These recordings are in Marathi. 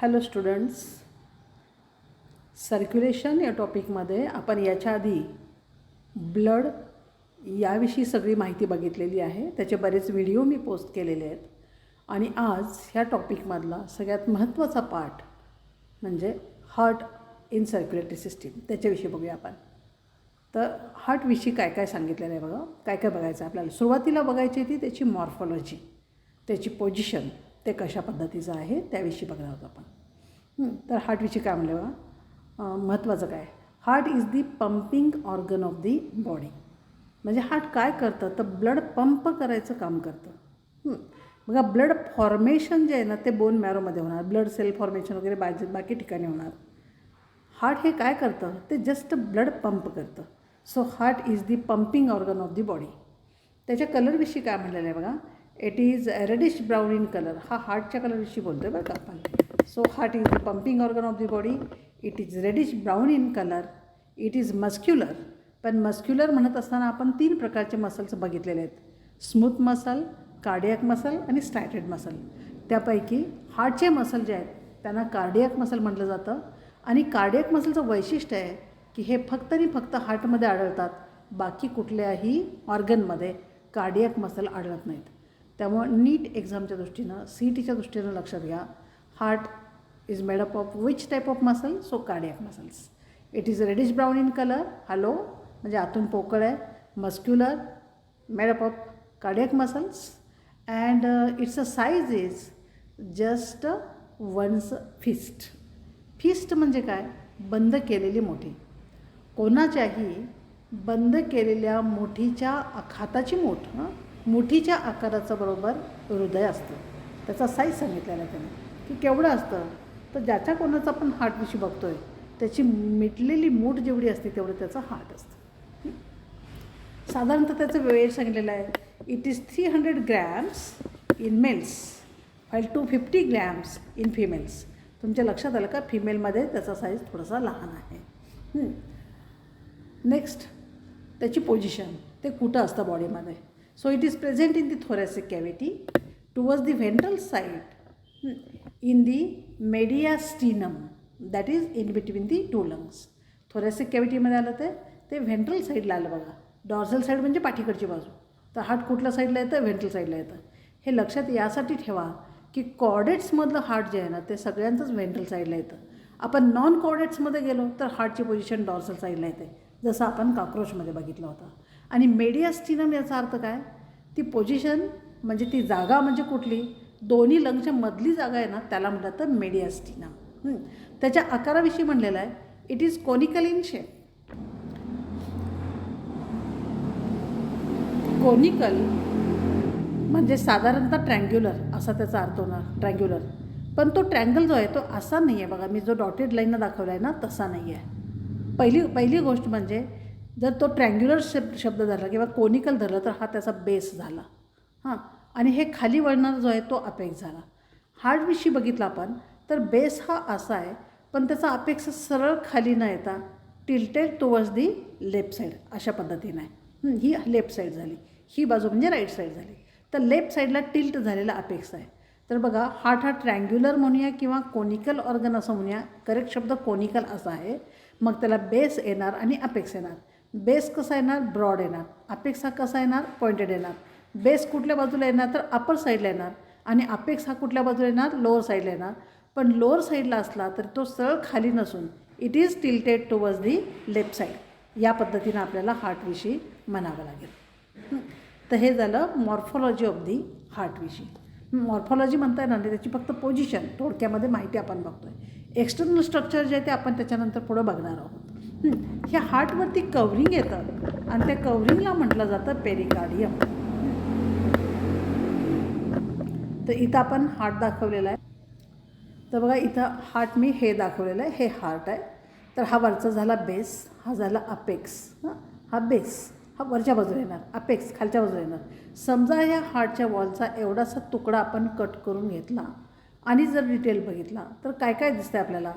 हॅलो स्टुडंट्स, सर्क्युलेशन या टॉपिकमध्ये आपण याच्या आधी ब्लड याविषयी सगळी माहिती बघितलेली आहे. त्याचे बरेच व्हिडिओ मी पोस्ट केलेले आहेत. आणि आज ह्या टॉपिकमधला सगळ्यात महत्त्वाचा पार्ट म्हणजे हार्ट इन सर्क्युलेटरी सिस्टीम, त्याच्याविषयी बघूया आपण. तर हार्टविषयी काय काय सांगितलेलं आहे बघा. काय काय बघायचं आपल्याला. सुरुवातीला बघायची ती त्याची मॉर्फॉलॉजी, त्याची पोझिशन, ते कशा पद्धतीचं आहे त्याविषयी बघणार आहोत आपण. तर हार्टविषयी काय म्हणलं बघा. महत्त्वाचं काय, heart is the pumping organ of the body. म्हणजे हार्ट काय करतं तर ब्लड पंप करायचं काम करतं. बघा, ब्लड फॉर्मेशन जे आहे ना ते बोन मॅरोमध्ये होणार, ब्लड सेल फॉर्मेशन वगैरे बाकी ठिकाणी होणार. हार्ट हे काय करतं ते जस्ट ब्लड पंप करतं. So heart is the pumping organ of the body. त्याच्या कलरविषयी काय म्हणलेलं आहे बघा. It is reddish brown in colour. हा हार्टच्या कलरविषयी बोलतो आहे बरं का आपण. So heart is the pumping organ of the body. It is reddish brown in colour. It is muscular. पण मस्क्युलर म्हणत असताना आपण 3 प्रकारचे मसल्स बघितलेले आहेत. स्मूथ मसल, कार्डियक मसल आणि स्ट्रायटेड मसल. त्यापैकी हार्टचे मसल जे आहेत त्यांना कार्डियक मसल म्हटलं जातं. आणि कार्डियक मसलचं वैशिष्ट्य आहे की हे फक्त आणि फक्त हार्टमध्ये आढळतात, बाकी कुठल्याही ऑर्गनमध्ये कार्डियक मसल आढळत नाहीत. त्यामुळं नीट एक्झामच्या दृष्टीनं, CETच्या दृष्टीनं लक्षात घ्या. Heart is made up of which type of muscle. So cardiac muscles. It is reddish brown in colour. Hollow म्हणजे आतून पोकळ आहे. Muscular, made up of cardiac muscles. And it's a size is just one's fist. Fist म्हणजे काय, बंद केलेली मुठी. कोणाच्याही बंद केलेल्या मुठीच्या हाताची मुठीच्या आकाराचं बरोबर हृदय असतं. त्याचा साईज सांगितलेला आहे त्याने की केवढं असतं. तर ज्याच्या कोणाचा आपण हार्टविषयी बघतो आहे त्याची मिटलेली मूठ जेवढी असते तेवढं त्याचं हार्ट असतं. साधारणतः त्याचं वेळ सांगितलेलं आहे. It is 300 grams in males while 250 grams in females. तुमच्या लक्षात आलं का, फिमेलमध्ये त्याचा साईज थोडासा लहान आहे. नेक्स्ट, त्याची पोझिशन, ते कुठं असतं बॉडीमध्ये. So it is present in the thoracic cavity towards the ventral side in the mediastinum, that is in between the 2 lungs. Thoracic कॅव्हिटीमध्ये आलं ते व्हेंट्रल साईडला आलं बघा. डॉर्सल साईड म्हणजे पाठीकडची बाजू. तर हार्ट कुठल्या साईडला येतं, व्हेंट्रल साईडला येतं. हे लक्षात यासाठी ठेवा की कॉर्डेट्समधलं हार्ट जे आहे ना ते सगळ्यांचंच व्हेंट्रल साईडला येतं. आपण नॉन कॉर्डेट्समध्ये गेलो तर हार्टची पोझिशन डॉर्सल साईडला येते, जसं आपण कॉक्रोचमध्ये बघितलं होतं. आणि मेडियास्टिनम याचा अर्थ काय, ती पोझिशन म्हणजे ती जागा म्हणजे कुठली, दोन्ही लंगच्या मधली जागा आहे ना त्याला म्हणतात तर मेडियास्टिनम. त्याच्या आकाराविषयी म्हणलेलं आहे it is conical in shape. Conical म्हणजे साधारणतः ट्रँग्युलर असा त्याचा अर्थ होणार, ट्रँग्युलर. पण तो ट्रँगल जो आहे तो असा नाही आहे बघा, मी जो डॉटेड लाईननं दाखवला आहे ना तसा नाही आहे. पहिली गोष्ट म्हणजे जर तो ट्रँग्युलर शब्द धरला किंवा कोनिकल धरला तर हा त्याचा बेस झाला. आणि हे खाली वळणार जो आहे तो अपेक्स झाला. हार्टविषयी बघितला आपण तर बेस हा असा आहे पण त्याचा अपेक्स सरळ खाली न येता tilted towards the left side अशा पद्धतीने आहे. ही लेफ्ट साईड झाली, ही बाजू म्हणजे राईट साईड झाली. तर लेफ्ट साईडला टिल्ट झालेला अपेक्स आहे. तर बघा, हार्ट हा ट्रँग्युलर म्हणूया किंवा कोनिकल ऑर्गन असं म्हणूया. करेक्ट शब्द कोनिकल असा आहे. मग त्याला बेस येणार आणि अपेक्स येणार. बेस कसा येणार, ब्रॉड येणार. अपेक्स हा कसा येणार, पॉइंटेड येणार. बेस कुठल्या बाजूला येणार तर अपर साईडला येणार आणि अपेक्स हा कुठल्या बाजूला येणार, लोअर साईडला येणार. पण लोअर साईडला असला तर तो सरळ खाली नसून it is tilted towards the left side. या पद्धतीनं आपल्याला हार्टविषयी म्हणावं लागेल. तर हे झालं मॉर्फॉलॉजी ऑफ दी हार्टविषयी. मॉर्फॉलॉजी म्हणता येणार नाही, त्याची फक्त पोझिशन थोडक्यामध्ये माहिती आपण बघतोय. एक्सटर्नल स्ट्रक्चर जे आहे ते आपण त्याच्यानंतर पुढं बघणार आहोत. ह्या हार्टवरती कवरिंग येतं आणि त्या कवरिंगला म्हटलं जातं पेरिकार्डियम. तर इथं आपण हार्ट दाखवलेला आहे. तर बघा, इथं हार्ट मी हे दाखवलेलं आहे, हे हार्ट आहे. तर हा वरचा झाला बेस, हा झाला अपेक्स. हा बेस हा वरच्या बाजूला येणार, अपेक्स खालच्या बाजूला येणार. समजा ह्या हार्टच्या वॉलचा एवढासा तुकडा आपण कट करून घेतला आणि जर डिटेल बघितला तर काय काय दिसतं आपल्याला.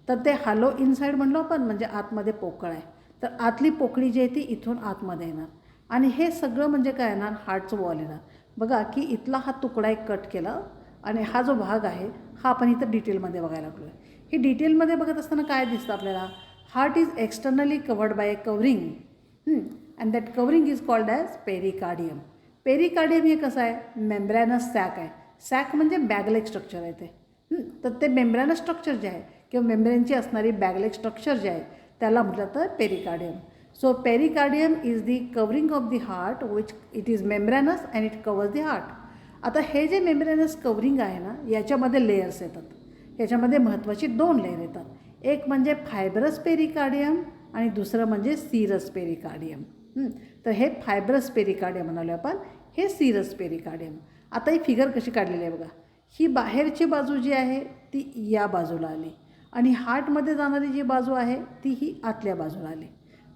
तर ते हॅलो इनसाईड म्हणलो आपण, म्हणजे आतमध्ये पोकळ आहे. तर आतली पोकळी जी आहे ती इथून आतमध्ये येणार आणि हे सगळं म्हणजे काय येणार, हार्टचं वॉल येणार. बघा की इथला हा तुकडा एक कट केला आणि हा जो भाग आहे हा आपण इथं डिटेलमध्ये बघायला लागलो आहे. ही डिटेलमध्ये बघत असताना काय दिसतं आपल्याला, heart is externally covered by a covering and that covering is called as pericardium. Pericardium हे कसं आहे, मेम्ब्रॅनस सॅक आहे. सॅक म्हणजे बॅगलेग स्ट्रक्चर आहे ते. तर ते मेम्ब्रॅनस स्ट्रक्चर जे आहे किंवा मेम्ब्रेनची असणारी बॅगलेग स्ट्रक्चर जे आहे त्याला म्हटलं तर pericardium. So pericardium is the covering of the heart which it is membranous and it covers the heart. आता हे जे मेम्ब्रेनस कवरिंग आहे ना, याच्यामध्ये लेयर्स येतात. याच्यामध्ये महत्त्वाची 2 लेयर येतात. एक म्हणजे फायब्रस पेरिकार्डियम आणि दुसरं म्हणजे सिरस पेरिकार्डियम. तर हे फायब्रस पेरिकार्डियम म्हणालो आपण, हे सिरस पेरिकार्डियम. आता ही फिगर कशी काढलेली आहे बघा. ही बाहेरची बाजू जी आहे ती या बाजूला आली आणि हार्टमध्ये जाणारी जी बाजू आहे ती ही आतल्या बाजूला आली.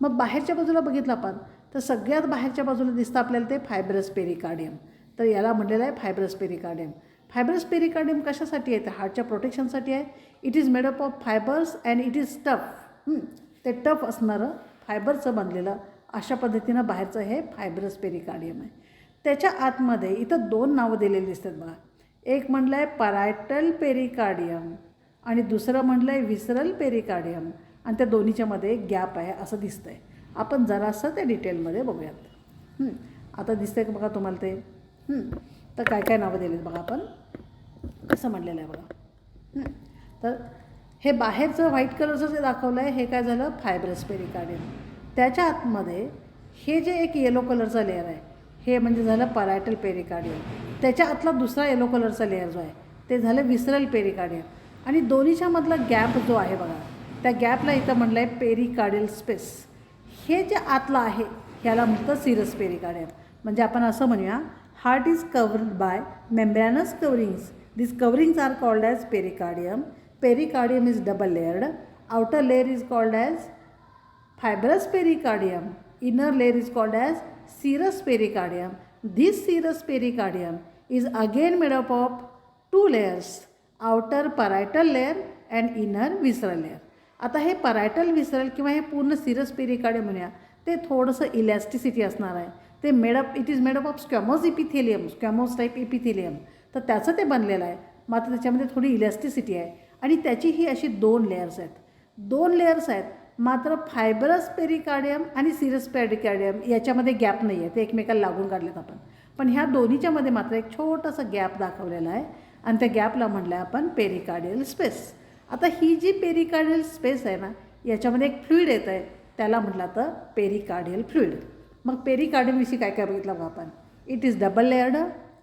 मग बाहेरच्या बाजूला बघितलं आपण तर सगळ्यात बाहेरच्या बाजूला दिसतं आपल्याला ते फायब्रस पेरिकार्डियम. तर याला म्हटलेलं आहे फायब्रस पेरिकार्डियम. फायब्रस पेरिकार्डियम कशासाठी आहे, तर हार्टच्या प्रोटेक्शनसाठी आहे. It is made up of fibres and it is tough. ते टफ असणारं फायबरचं बनलेलं अशा पद्धतीनं बाहेरचं हे फायब्रस पेरिकार्डियम आहे. त्याच्या आतमध्ये इथं 2 नावं दिलेली दिसतात बघा. एक म्हटलं आहे परायटल पेरिकार्डियम आणि दुसरं म्हटलं आहे विसरल पेरिकार्डियम आणि त्या दोन्हीच्यामध्ये एक गॅप आहे असं दिसतं आहे. आपण जरासं ते डिटेलमध्ये बघूयात. आता दिसतंय का बघा तुम्हाला ते. तर काय काय नावं दिलेत बघा, आपण कसं म्हटलेलं आहे बघा. तर हे बाहेरचं व्हाईट कलरचं जे दाखवलं आहे हे काय झालं, फायब्रस पेरिकार्डियम. त्याच्या आतमध्ये हे जे एक येलो कलरचा लेअर आहे हे म्हणजे झालं परायटल पेरिकार्डियम. त्याच्या आतला दुसरा येलो कलरचा लेअर जो आहे ते झालं विसरल पेरिकार्डियम. आणि दोन्हीच्या मधला गॅप जो आहे बघा, त्या गॅपला इथं म्हटलं आहे पेरिकार्डियल स्पेस. हे जे आतलं आहे ह्याला म्हणतं सिरस पेरिकार्डियम. म्हणजे आपण असं म्हणूया, heart is covered by membranous coverings. These coverings are called as pericardium. Pericardium is double layered. Outer layer is called as fibrous pericardium. Inner layer is called as serous pericardium. This serous pericardium is again made up of 2 layers. Outer parietal layer and inner visceral layer. आता हे parietal visceral किंवा हे पूर्ण serous pericardium म्हणूया ते थोडंसं इलॅस्टिसिटी असणार आहे. ते it is made up of squamous epithelium, squamous type epithelium. तर त्याचं ते बनलेलं आहे. मात्र त्याच्यामध्ये थोडी इलॅस्टिसिटी आहे आणि त्याची ही अशी 2 लेयर्स आहेत. 2 लेयर्स आहेत. मात्र फायब्रस पेरिकार्डियम आणि सिरस पेरिकार्डियम याच्यामध्ये गॅप नाही आहे, ते एकमेकाला लागून काढलेत आपण. पण ह्या दोन्हीच्यामध्ये मात्र एक छोटासा गॅप दाखवलेला आहे आणि त्या गॅपला म्हटलं आहे आपण पेरिकार्डियल स्पेस. आता ही जी पेरिकार्डियल स्पेस आहे ना, याच्यामध्ये एक फ्लुईड येतं आहे, त्याला म्हटलं तर पेरिकार्डियल फ्लुईड. मग पेरिकार्डियमविषयी काय काय बघितलं बघा आपण. It is double layered.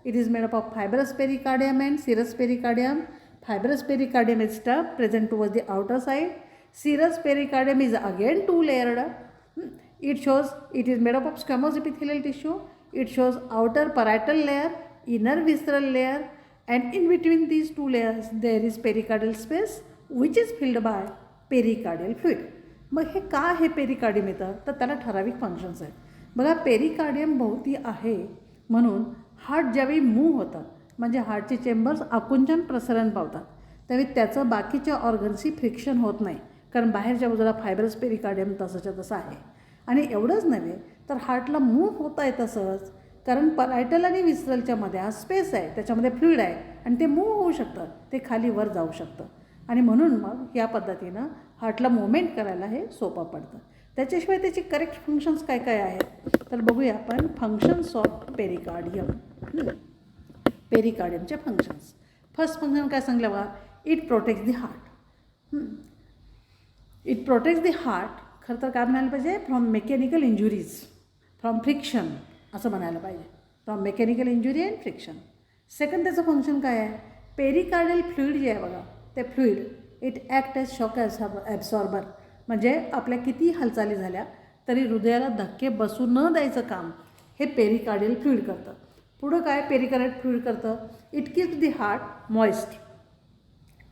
It is made up of fibrous pericardium and serous pericardium. Fibrous pericardium is tough, present towards the outer side. Serous pericardium is again 2 layered. It shows it is made up of squamous epithelial tissue. It shows outer parietal layer, inner visceral layer, and in between these 2 layers there is pericardial space which is filled by pericardial fluid. मग हे का हे पेरिकार्डियम येतं, तर त्याला ठराविक फंक्शन्स आहेत. बघा, पेरिकार्डियम भोवती आहे म्हणून हार्ट ज्यावेळी मूव्ह होतं म्हणजे हार्टचे चेंबर्स आकुंचन प्रसरण पावतात त्यावेळी त्याचं बाकीच्या ऑर्गन्सशी फ्रिक्शन होत नाही, कारण बाहेरच्या बाजूला फायब्रस पेरिकार्डियम तसंच्या तसं आहे. आणि एवढंच नव्हे तर हार्टला मूव्ह होता येतं सहज, कारण परायटल आणि विसरलच्या मध्ये हा स्पेस आहे, त्याच्यामध्ये फ्लुईड आहे आणि ते मूव्ह होऊ शकतं, ते खाली वर जाऊ शकतं. आणि म्हणून मग या पद्धतीनं हार्टला मुवमेंट करायला हे सोपं पडतं. त्याच्याशिवाय त्याची करेक्ट फंक्शन्स काय काय आहेत तर बघूया आपण. Functions of pericardium. पेरिकार्डियमचे फंक्शन्स. फर्स्ट फंक्शन काय सांगलं बघा, it protects the heart. It protects the heart खरं तर काय म्हणायला पाहिजे, from mechanical injuries, from friction असं म्हणायला पाहिजे. From mechanical injury and friction. Second त्याचं फंक्शन काय आहे, पेरिकार्डियल फ्लुईड जे आहे बघा, ते fluid it act as shock absorber. म्हणजे आपल्या किती हालचाली झाल्या तरी हृदयाला धक्के बसू न द्यायचं काम हे पेरिकार्डियल फ्लुईड करतं. पुढं काय पेरिकार्डियल फ्लुईड करतं, it keeps the heart moist.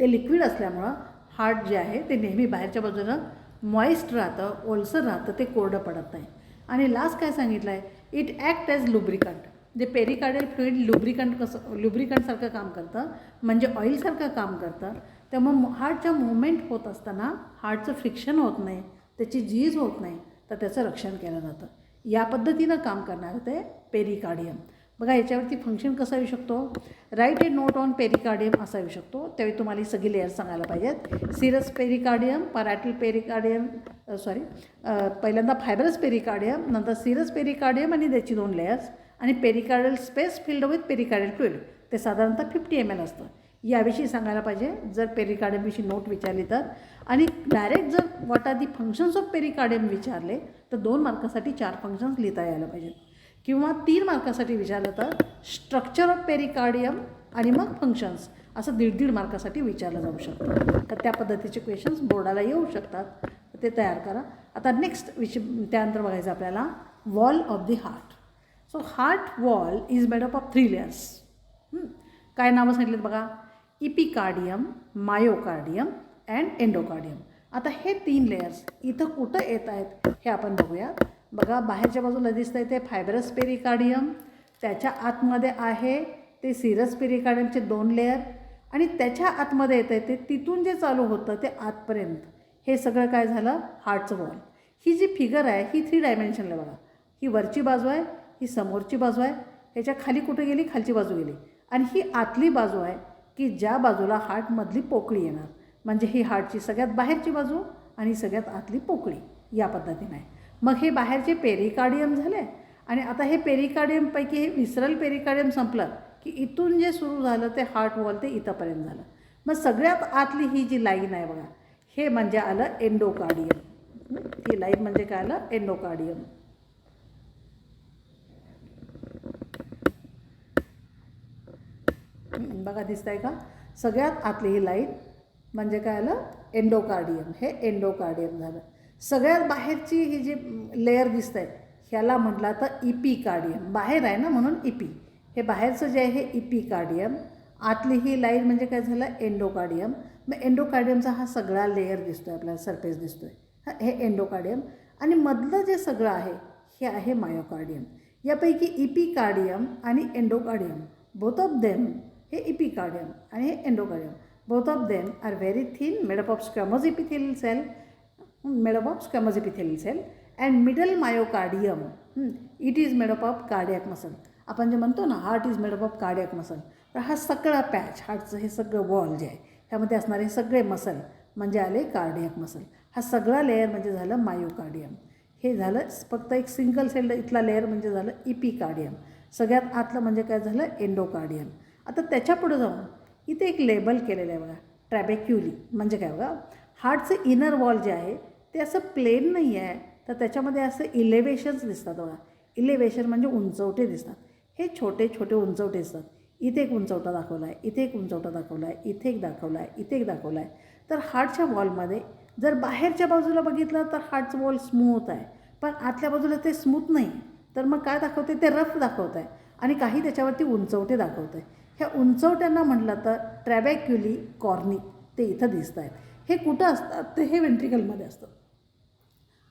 ते लिक्विड असल्यामुळं हार्ट जे आहे ते नेहमी बाहेरच्या बाजूनं मॉइस्ट राहतं, ओलसर राहतं, ते कोरडं पडत नाही. आणि लास्ट काय सांगितलं आहे, इट ॲक्ट ॲज लुब्रिकंट. जे पेरिकार्डियल फ्लुईड लुब्रिकंटसारखं काम करतं, म्हणजे ऑइलसारखं काम करतं. त्यामुळे हार्टच्या मुवमेंट होत असताना हार्टचं फ्रिक्शन होत नाही, त्याची झीज होत नाही, तर त्याचं रक्षण केलं जातं. या पद्धतीनं काम करणारं ते पेरिकार्डियम. बघा याच्यावरती फंक्शन कसं येऊ शकतो, write a note on pericardium असा येऊ शकतो. त्यावेळी तुम्हाला ही सगळी लेअर्स सांगायला पाहिजेत. सिरस पेरिकार्डियम, परायटल पेरिकार्डियम, पहिल्यांदा फायब्रस पेरिकार्डियम, नंतर सिरस पेरिकार्डियम आणि त्याची 2 लेयर्स, आणि pericardial space filled with pericardial fluid, ते साधारणतः 50 ml असतं. याविषयी सांगायला पाहिजे जर पेरिकार्डियमविषयी नोट विचारली तर. आणि डायरेक्ट जर what are the functions of pericardium विचारले तर 2 मार्कासाठी 4 फंक्शन्स लिहिता यायला पाहिजेत, किंवा 3 मार्कासाठी विचारलं तर स्ट्रक्चर ऑफ पेरिकार्डियम आणि मग फंक्शन्स असं 1.5 मार्कासाठी विचारलं जाऊ शकतं. तर त्या पद्धतीचे क्वेश्चन्स बोर्डाला येऊ शकतात, ते तयार करा. आता नेक्स्ट त्यानंतर बघायचं आपल्याला wall of the heart. So heart wall is made up of 3 layers. काय नावं सांगितलेत बघा, इपिकार्डियम, मायोकार्डियम अँड एंडोकार्डियम. आता हे 3 लेयर्स इथं कुठं येत आहेत हे आपण बघूयात. बघा बाहेरच्या बाजूला दिसतं आहे ते फायब्रस पेरिकार्डियम, त्याच्या आतमध्ये आहे ते सिरस पेरिकार्डियमचे 2 लेयर, आणि त्याच्या आतमध्ये येतं आहे ते तिथून जे चालू होतं ते आतपर्यंत हे सगळं काय झालं, हार्टचं वॉल. ही जी फिगर आहे ही 3 डायमेन्शनला आहे बघा. ही वरची बाजू आहे, ही समोरची बाजू आहे, ह्याच्या खाली कुठे गेली, खालची बाजू गेली, आणि ही आतली बाजू आहे की ज्या बाजूला हार्टमधली पोकळी येणार. म्हणजे ही हार्टची सगळ्यात बाहेरची बाजू आणि सगळ्यात आतली पोकळी या पद्धतीने आहे. मग हे बाहेरचे पेरिकार्डियम झाले, आणि आता हे पेरिकार्डियमपैकी हे विसरल पेरिकार्डियम संपलं की इथून जे सुरू झालं ते हार्ट वॉल ते इथंपर्यंत झालं. मग सगळ्यात आतली ही जी लाईन आहे बघा, हे म्हणजे आलं एंडोकार्डियम. ही लाईन म्हणजे काय आलं, एंडोकार्डियम. बघा दिसतंय का, सगळ्यात आतली ही लाईन म्हणजे काय आलं, एंडोकार्डियम. हे एंडोकार्डियम झालं. सगळ्यात बाहेरची ही जी लेयर दिसत आहेत ह्याला म्हटलं तर इपिकार्डियम. बाहेर आहे ना म्हणून इपी. हे बाहेरचं जे आहे हे इपिकार्डियम, आतली ही लाईन म्हणजे काय झालं, एंडोकार्डियम. मग एंडोकार्डियमचा हा सगळा लेयर दिसतो आहे आपल्याला, सरफेस दिसतो आहे, हे एंडोकार्डियम. आणि मधलं जे सगळं आहे हे आहे मायोकार्डियम. यापैकी इपिकार्डियम आणि एंडोकार्डियम, बोथ ऑफ देम, हे इपिकार्डियम आणि हे endocardium, both of them are very thin, made up of squamous epithelial cell, and middle myocardium, it is made up of cardiac muscle. आपण जे म्हणतो ना heart is made up of cardiac muscle, तर हा सगळा पॅच, हार्टचं हे सगळं वॉल जे आहे ह्यामध्ये असणारे सगळे मसल म्हणजे आले कार्डियक मसल. हा सगळा लेयर म्हणजे झालं मायोकार्डियम. हे झालं फक्त एक सिंगल सेल इथला लेयर म्हणजे झालं इपिकार्डियम. सगळ्यात आतलं म्हणजे काय झालं, एंडोकार्डियम. आता त्याच्या पुढे जाऊन इथे एक लेबल केलेलं आहे बघा, ट्रॅबेक्युली. म्हणजे काय बघा, हार्टचं इनर वॉल जे आहे ते असं प्लेन नाही आहे, तर त्याच्यामध्ये असं इलेव्हेशन्स दिसतात बघा. इलेव्हेशन म्हणजे उंचवटे दिसतात. हे छोटे छोटे उंचवटे दिसतात. इथे एक उंचवटा दाखवला आहे, इथे एक उंचवटा दाखवला आहे, इथे एक दाखवला आहे, इथे एक दाखवला आहे. तर हार्टच्या वॉलमध्ये जर बाहेरच्या बाजूला बघितलं तर हार्टचं वॉल स्मूथ आहे, पण आतल्या बाजूला ते स्मूथ नाही. तर मग काय दाखवते, ते रफ दाखवत आहे, आणि काही त्याच्यावरती उंचवटे दाखवत आहे. ह्या उंचवट्यांना म्हटलं तर ट्रॅबॅक्युली कॉर्नी, ते इथं दिसत आहेत. हे कुठं असतात, तर हे वेंट्रिकलमध्ये असतं.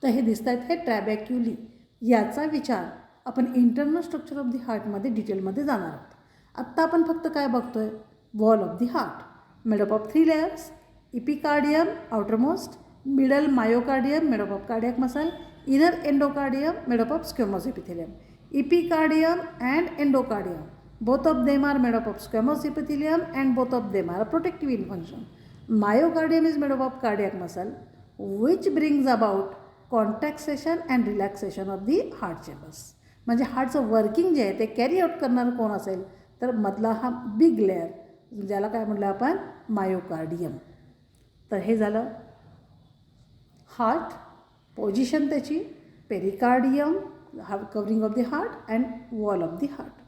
तर हे दिसत आहेत हे ट्रॅबॅक्युली. याचा विचार आपण इंटरनल स्ट्रक्चर ऑफ दी हार्टमध्ये डिटेलमध्ये जाणार आहोत. आत्ता आपण फक्त काय बघतो आहे, wall of the heart made up of 3 layers, epicardium outermost, middle myocardium made up of cardiac muscle, inner endocardium made up of squamous epithelium. Epicardium and endocardium, both of them are made up of squamous epithelium and both of them are protective in function. Myocardium is made up of cardiac muscle which brings about contraction and relaxation of the heart chambers. म्हणजे हार्टचं वर्किंग जे आहे ते कॅरी आउट करणारं कोण असेल तर मधला हा बिग लेअर ज्याला काय म्हटलं आपण, मायोकार्डियम. तर हे झालं हार्ट, पोझिशन त्याची, pericardium covering of the heart and wall of the heart.